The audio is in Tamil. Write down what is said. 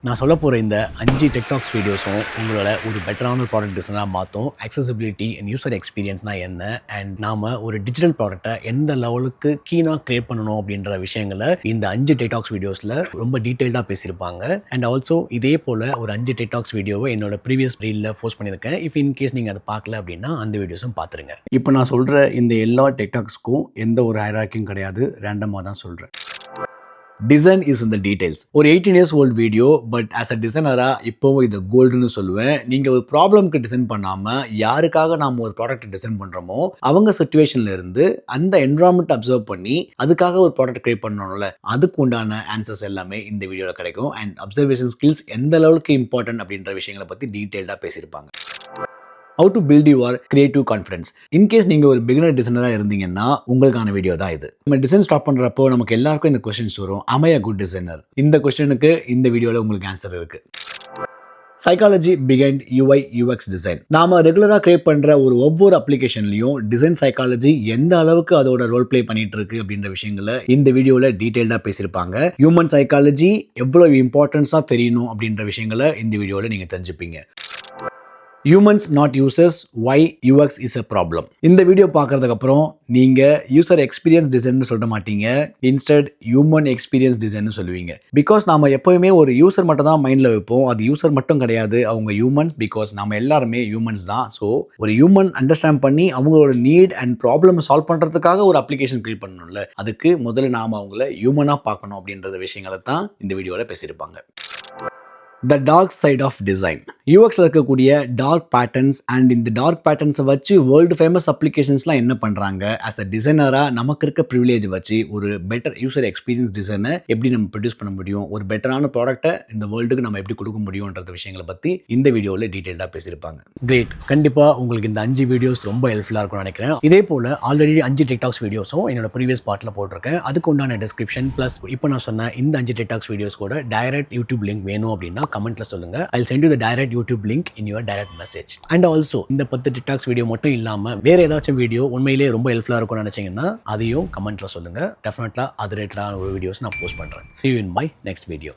நான் சொல்ல போகிற இந்த 5 டெக்டாக்ஸ் வீடியோஸும் உங்களோட ஒரு பெட்டரான ப்ராடக்ட் டிசைனாக மாற்றும். அக்சசிபிலிட்டி அண்ட் யூசர் எக்ஸ்பீரியன்ஸ்னால் என்ன, அண்ட் நாம் ஒரு டிஜிட்டல் ப்ராடக்ட்டை எந்த லெவலுக்கு கீனாக க்ரியேட் பண்ணணும் அப்படின்ற விஷயங்களை இந்த 5 டெக்டாக்ஸ் வீடியோஸில் ரொம்ப டீட்டெயில்டாக பேசியிருப்பாங்க. அண்ட் ஆல்சோ இதே போல் ஒரு 5 டெக்டாக்ஸ் வீடியோவை என்னோட ப்ரீவியஸ் ரீலில் போஸ்ட் பண்ணியிருக்கேன். இஃப் இன்கேஸ் நீங்கள் அதை பார்க்கல அப்படின்னா அந்த வீடியோஸும் பார்த்துருங்க. இப்போ நான் சொல்கிற இந்த எல்லா டெக்டாக்ஸ்க்கும் எந்த ஒரு ஹைரார்க்கியும் கிடையாது, ரேண்டமாக தான் சொல்கிறேன். டிசைன் இஸ் இந்த டீடைல்ஸ். ஒரு 18 years old video, but as a டிசைனராக இப்போவும் இது கோல்டுன்னு சொல்லுவேன். நீங்கள் ஒரு ப்ராப்ளம்க்கு டிசைன் பண்ணாமல் யாருக்காக நாம் ஒரு ப்ராடக்ட் டிசைன் பண்ணுறோமோ அவங்க சுச்சுவேஷன்ல இருந்து அந்த என்வரான்மெண்ட் அப்சர்வ் பண்ணி அதுக்காக ஒரு ப்ராடக்ட் கிரியேட் பண்ணணும்ல, அதுக்கு உண்டான ஆன்சர்ஸ் எல்லாமே இந்த வீடியோவில் கிடைக்கும். அண்ட் அப்சர்வேஷன் ஸ்கில்ஸ் எந்த லெவலுக்கு இம்பார்ட்டன்ட் அப்படின்ற விஷயங்களை பற்றி டீட்டெயில்டாக பேசியிருப்பாங்க. How to build your creative confidence. In case நீங்கள் ஒரு பிகினர் டிசைனராக இருந்தீங்கன்னா உங்களுக்கான வீடியோ தான் இது. நம்ம டிசைன் ஸ்டார்ட் பண்ணுறப்போ நமக்கு எல்லாருக்கும் இந்த கொஸ்டின்ஸ் வரும். Am I a good designer? இந்த கொஸ்டினுக்கு இந்த வீடியோவில் உங்களுக்கு ஆன்சர் இருக்கு. Psychology behind UI UX design. நாம ரெகுலராக கிரியேட் பண்ணுற ஒவ்வொரு அப்ளிகேஷன்லையும் டிசைன் சைக்காலஜி எந்த அளவுக்கு அதோட ரோல் பிளே பண்ணிட்டு இருக்கு அப்படின்ற விஷயங்களை இந்த வீடியோவில் டீட்டெயில்டாக பேசியிருப்பாங்க. ஹியூமன் சைக்காலஜி எவ்வளோ இம்பார்ட்டன்ஸாக தெரியணும் அப்படின்ற விஷயங்களை இந்த வீடியோவில் நீங்கள் தெரிஞ்சுப்பீங்க. Humans not users, why UX is a problem. இந்த வீடியோ பார்க்கறதுக்கு அப்புறம் நீங்கள் யூசர் எக்ஸ்பீரியன்ஸ் டிசைன் சொல்ல மாட்டீங்க, இன்ஸ்டட் ஹியூமன் எக்ஸ்பீரியன்ஸ் டிசைன் சொல்லுவீங்க. பிகாஸ் நாம எப்போயுமே ஒரு யூசர் மட்டும் தான் மைண்டில் வைப்போம். அது யூசர் மட்டும் கிடையாது, அவங்க ஹியூமன். பிகாஸ் நம்ம எல்லாருமே ஹியூமன்ஸ் தான். ஸோ ஒரு ஹியூமன் அண்டர்ஸ்டாண்ட் பண்ணி அவங்களோட நீட் அண்ட் ப்ராப்ளம் சால்வ் பண்ணுறதுக்காக ஒரு அப்ளிகேஷன் கிரியேட் பண்ணணும்ல, அதுக்கு முதல்ல நாம் அவங்கள ஹியூமனாக பார்க்கணும் அப்படின்ற விஷயங்களை தான் இந்த வீடியோவில் பேசியிருப்பாங்க. The dark side of design. யூஎக்ஸில் இருக்கக்கூடிய டார்க் பேட்டர்ன்ஸ் அண்ட் இந்த டார்க் பேட்டர்ன்ஸை வச்சு வேர்ல்டு ஃபேமஸ் அப்ளிகேஷன்ஸ்லாம் என்ன பண்ணுறாங்க, ஆஸ் அ டிசைனராக நமக்கு இருக்க ப்ரிவிலேஜ் வச்சு ஒரு பெட்டர் யூசர் எக்ஸ்பீரியன்ஸ் டிசைனை எப்படி நம்ம ப்ரொடியூஸ் பண்ண முடியும், ஒரு பெட்டரான ப்ராடக்ட்டை இந்த வேர்ல்டுக்கு நம்ம எப்படி கொடுக்க முடியும்ன்ற விஷயங்களை பற்றி இந்த வீடியோவில் டீட்டெயிலாக பேசியிருப்பாங்க. கிரேட். கண்டிப்பாக உங்களுக்கு இந்த 5 வீடியோஸ் ரொம்ப ஹெல்ப்ஃபுல்லாக இருக்கும்னு நினைக்கிறேன். இதே போல் ஆல்ரெடி 5 டெக்டாக்ஸ் வீடியோஸும் என்னோட ப்ரீவியஸ் பார்ட்டில் போட்டிருக்கேன். அதுக்கு உண்டான டிஸ்கிரிப்ஷன் ப்ளஸ் இப்போ நான் சொன்ன இந்த 5 டெக்டாக்ஸ் வீடியோஸ் கூட டைரக்ட் யூடியூப் லிங்க் வேணும் அப்படின்னா கமெண்ட்ல சொல்லுங்க. I'll send you the direct YouTube link in your direct message. And also இந்த 10 TikToks வீடியோ மட்டும் இல்லாம வேற ஏதாச்சும் வீடியோ உண்மையிலேயே ரொம்ப ஹெல்ப்ஃபுல்லா இருக்கும்னு நினைச்சீங்கன்னா அதையும் கமெண்ட்ல சொல்லுங்க. டெஃபினட்டா அது ரிலேட்டடான ஒரு வீடியோஸ் நான் போஸ்ட் பண்றேன். See you in my next video.